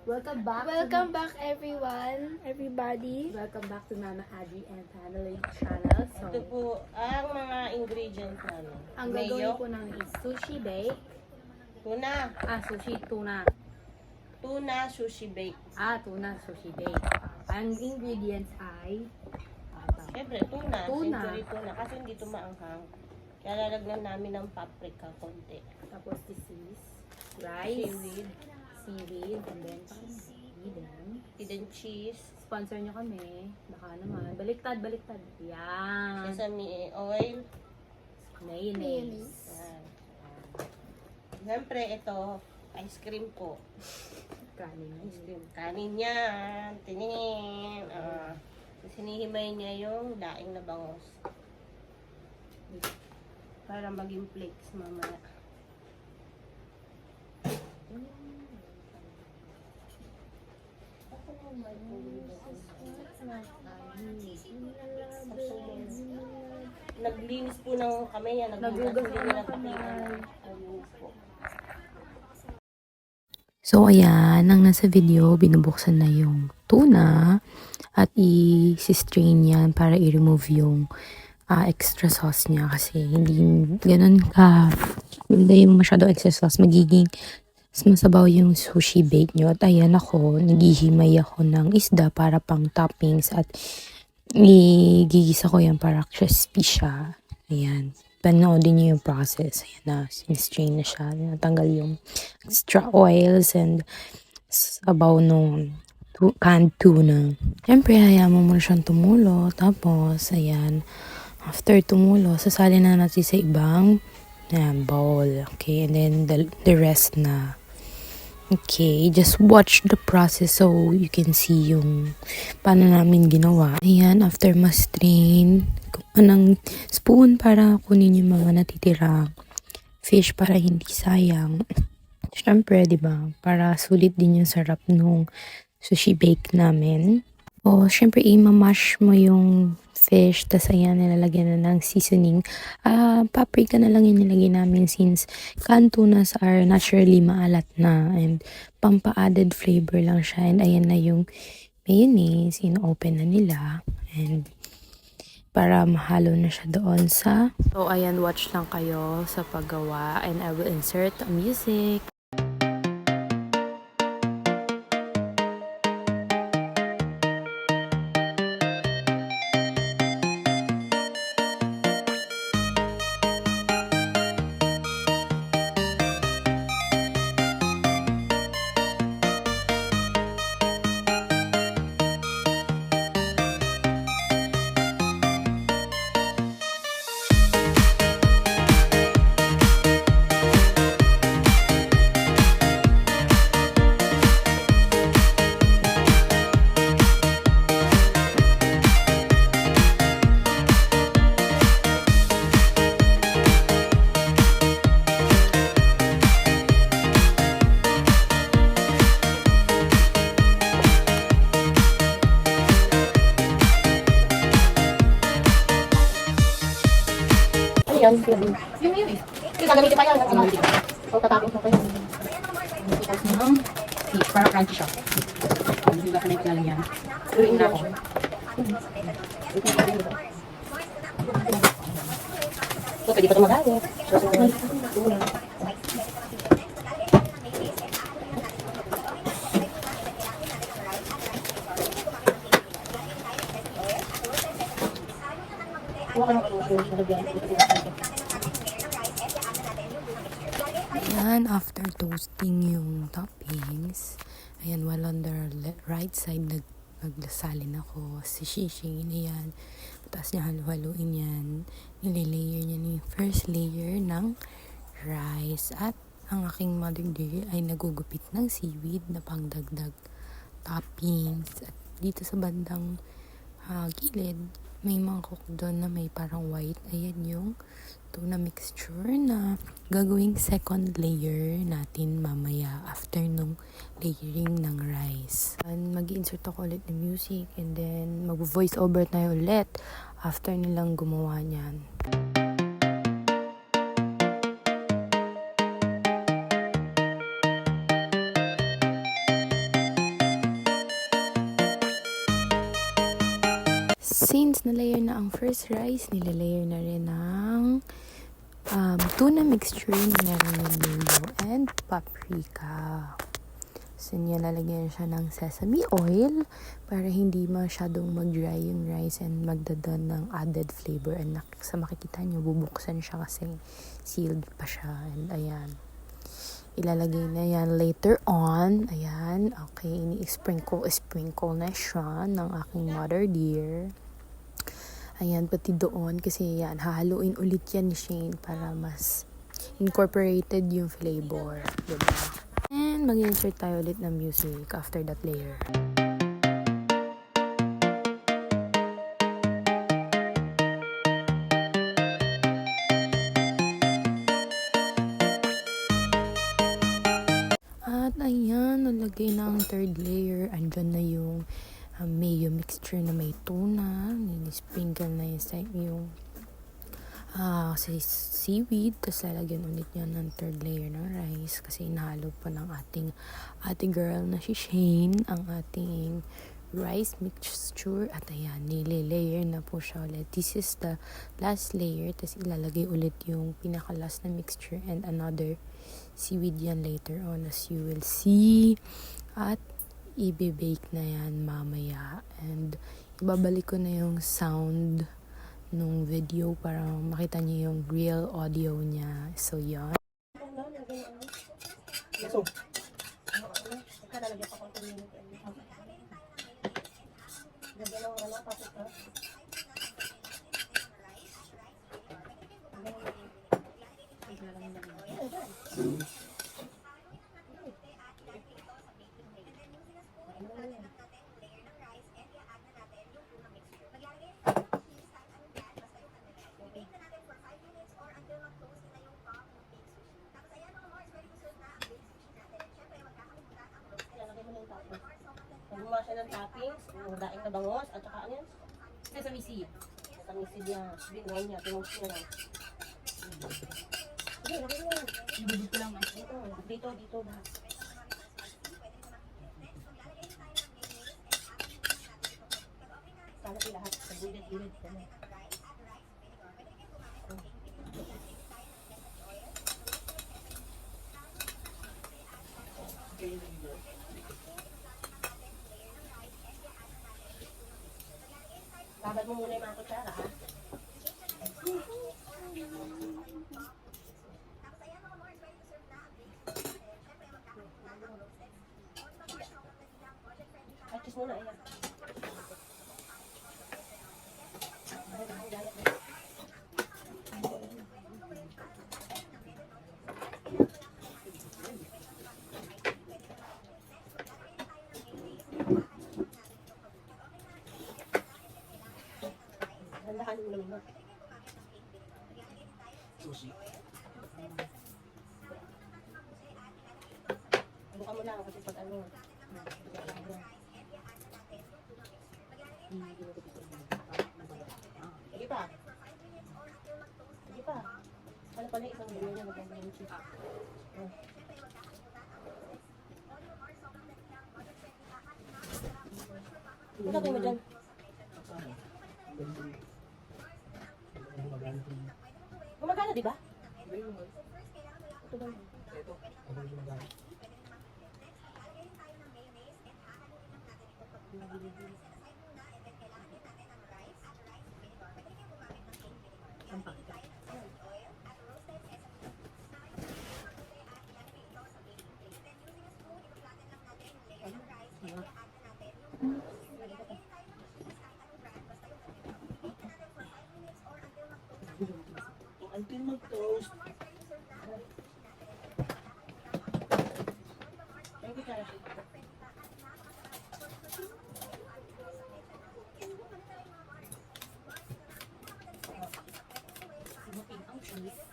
Welcome back everybody. Welcome back to Mama Adri and Family Channel. So, Ito po ang mga ingredients namin. ang gagawin po namin is sushi bake. Tuna. Sushi tuna. Tuna sushi bake. Tuna sushi bake. Ang ingredients ay Siyempre, tuna. Tuna. Century tuna. Kasi hindi ito maanghang. Kaya lalagnan namin ng paprika konti. tapos this is rice, Seaweed. and then hidden. Hidden cheese. Sponsor nyo kami. Baka naman. Baliktad. Yan. Sesame oil. Mayonnaise. Yan. Siyempre, ito, ice cream po. Kanin. Ice cream. Kanin yan. Tiningin. Sinihimay niya yung daing na bangos. Para maging flakes mamaya. Naglinis po ng kamay yan. Nagugas ako ng kamay. So, ayan, ang nasa video, binubuksan na yung tuna at i-strain yan para i-remove yung extra sauce niya kasi hindi ganun ka, hindi yung masyado extra sauce, magiging masabaw yung sushi bake nyo. At ayan ako, naghihimay ako ng isda para pang toppings at igigisa ko yan para crispy siya. Ayan. Panoodin nyo yung process. Ayan na, sin-strain na siya. Natanggal yung extra oils and sabaw nung canned tuna. Siyempre, hayaan mo muna siyang tumulo. Tapos, ayan, after tumulo, sasali na natin sa ibang bowl. Okay, and then the rest na. Okay, just watch the process so you can see yung paano namin ginawa. Ayan, after ma-strain, anong spoon para kunin yung mga natitira fish para hindi sayang. Siyempre, di ba? Para sulit din yung sarap nung sushi bake namin. O, siyempre, i-mash mo yung fish, tas ayan, nilalagyan na ng seasoning. Paprika na lang yung nilagay namin since canned tunas are naturally maalat na and pampa-added flavor lang siya. And ayan na yung mayonnaise, in-open na nila. And para mahalo na siya doon sa... So, ayan, watch lang kayo sa paggawa and I will insert music. Yan, yung yun eh. Kasi gagamitin pa yan. So, tatapos mo pa yan. Para crunchy siya. Hindi ba ka na yan? Tuloy na ako. So, pwede pa ito magalit. Ayan, after toasting yung toppings, ayan, while on the right side, naglasalin ako si Shishing, ayan, tapos niya halu-haluin yan, nililayer niya yung first layer ng rice, at ang aking mother dear ay nagugupit ng seaweed na pangdagdag toppings, at dito sa bandang gilid, may mangkok doon na may parang white. Ayan yung tuna mixture na gagawing second layer natin mamaya after nung layering ng rice. And mag-insert ako ulit ng music and then mag-voice over tayo ulit after nilang gumawa niyan. since nalayer na ang first rice, nilalayer na rin ng tuna mixture na meron ng mayo and paprika. So, lalagyan siya ng sesame oil para hindi masyadong mag-dry yung rice and magdadon ng added flavor. And sa makikita nyo, bubuksan siya kasi sealed pa siya. And ayan. Ilalagay na yan later on. Ayan. Okay. Sprinkle na siya ng aking mother dear. Ayan. Pati doon. Kasi yan. Hahaluin ulit yan ni Shane para mas incorporated yung flavor. Diba? And mag-insert tayo ulit ng music after that layer. At ayan, nalagay na ang third layer. Andyan na yung mayo mixture na may tuna. Sprinkle na yung sa seaweed. Tapos lalagyan ulit yan ng third layer ng rice. Kasi inahalo pa ng ating ate girl na si Shane ang ating rice mixture. At ayan, nililayer na po siya ulit. This is the last layer. Tapos ilalagay ulit yung pinaka-last na mixture and another seaweed yan later on as you will see. At i-bake na yan mamaya. And ibabalik ko na yung sound nung video para makita niyo yung real audio niya. So, yan. Gumawa siya ng toppings, yung daing na bangos, at saka ano yan? Sesame seed. Sesame seed niya, binoy niya, pinungs niya lang. Hindi, laki mo yan. Ibubog ko lang. Dito ba? Kalat lahat, sa gilid-gilid. Babad mo muna yung mga kutsara, ha? Ay, kiss muna, ayan. Handahan mo naman. Buka mo lang kasi pag ano. Sige pa. Sige pa. Ano pala isang ganyan na maganda yung cheese. Ito mo dyan. Gumagana, di ba? Ito ba? Until mag-toast. Ang kutsara. Sinupin ang cheese.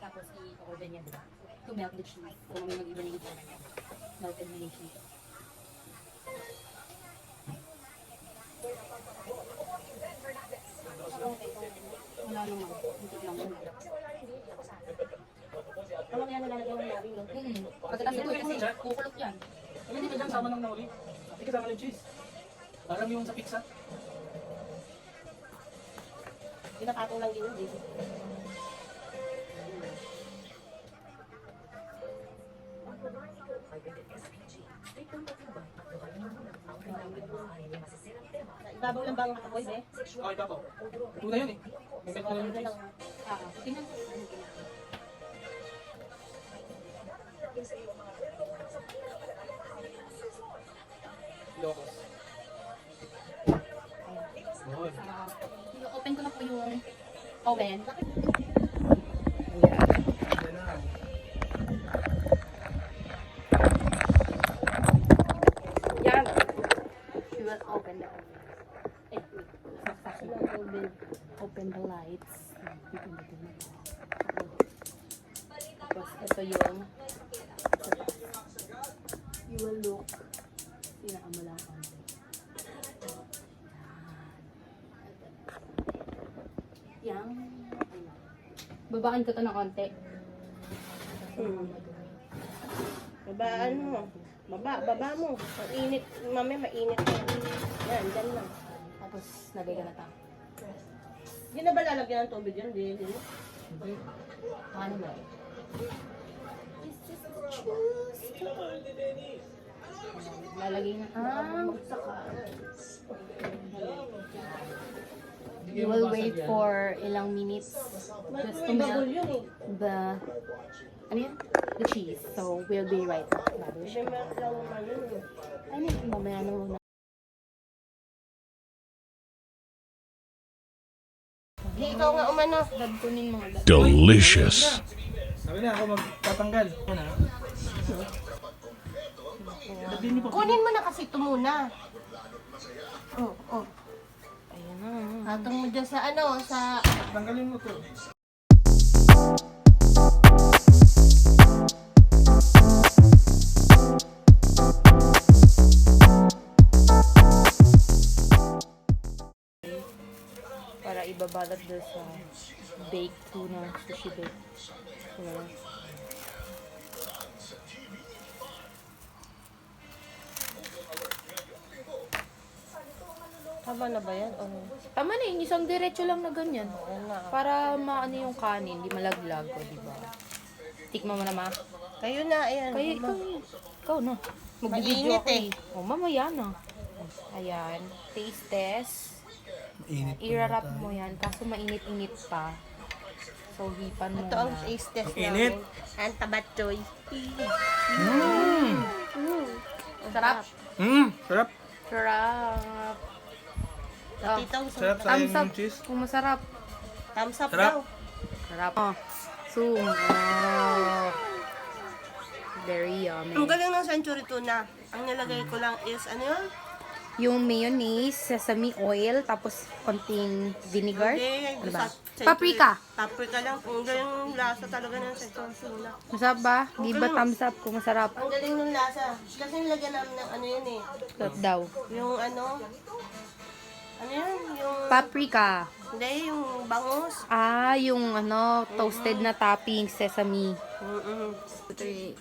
Tapos i-order niya, diba? To melt the cheese. Kung may mag-iba na ito. Melted na yung cheese. Wala naman. Hindi lang muna. Ano kaya nalalagyan ng nabi, no? Pagkatapos ito kasi kukulot yan. Ano hindi ba dyan sama ng nauli? Hindi kasama ng cheese. Parang yung sa pizza. Pinakatong lang yun, eh. Ibabaw lang bang apoy, be? Okay, ito po. Ito na yun eh. May pet na yun. Ano lang? Tingnan ko ano ginagawa. Locos. Okay. Open ko na po yung oven. Yan na. Yan. We will open the oven. Eh, wait. Open the lights. Tapos ito yung you will look pinakamula ko. Yan. Babaan ko to ng konti. Babaan mo. Baba mo. Mainit. Mami, mainit. Yan, dyan lang. Tapos lagay ka na ta. Hindi na ba lalagyan ng tubig yan? Hindi. Ano ba? Lalagay na. Saka. You will wait for ilang minutes just to Bagol melt yun eh. ano yun? The cheese. So, we'll be right back. Siya melt lang naman yun eh. Ano yun? Mamaya na muna. Hindi, ikaw nga umano. Dad kunin mga dad. Delicious. Sabi na ako magtatanggal. Yan na. Kunin mo na kasi ito muna. Oh. Ayun na. Hatong mo dyan sa ano, sa... Tanggalin mo to. Para ibabalot doon sa baked tuna, sushi bake. So, Tama na ba yan? Oh. tama na yun, isang diretso lang na ganyan. Ayan na. Para maano yung kanin, di malaglag ko, di ba? Tikman mo na, ma. Kayo na, ayan. Kaya ikaw, ikaw na. Magbibideo Mainit ako eh. Oh, mamaya na. Ayan, taste test. Mainit. I-wrap mo yan, kaso mainit-init pa. So, hipan mo Ito ang na. taste test Ang init. namin. Ang tabatsoy. Sarap. Sarap. Sarap. Titong Sarap sa Thumbs up yung cheese. kung masarap. thumbs up Sarap. daw. Sarap. Oh, zoom. Oh. Very Ang yummy. galing ng century tuna. Ang nilagay ko lang is, ano yun? Yung mayonnaise, sesame oil, tapos konting vinegar. Hindi, Ano ba? sa century- Paprika. Paprika lang. Ang galing ng lasa talaga ng century tuna. Masarap ba? Di ba thumbs up kung masarap? Ang galing ng lasa. Kasi nilagyan namin ng ano yun eh. Sarap daw. Yung ano yun? Yung, Paprika. hindi, yung bangus. Ah, yung ano, toasted na topping, sesame. Three.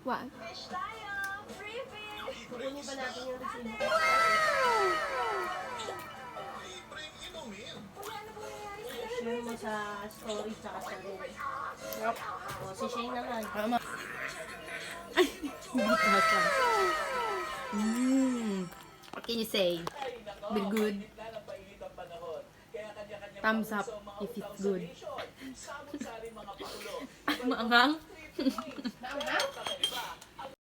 What? Kukunin ba natin yung resibo? Share mo sa story tsaka sa link. O, si Shane naman. What can you say? Be good. Thumbs up if it's good. Maanghang?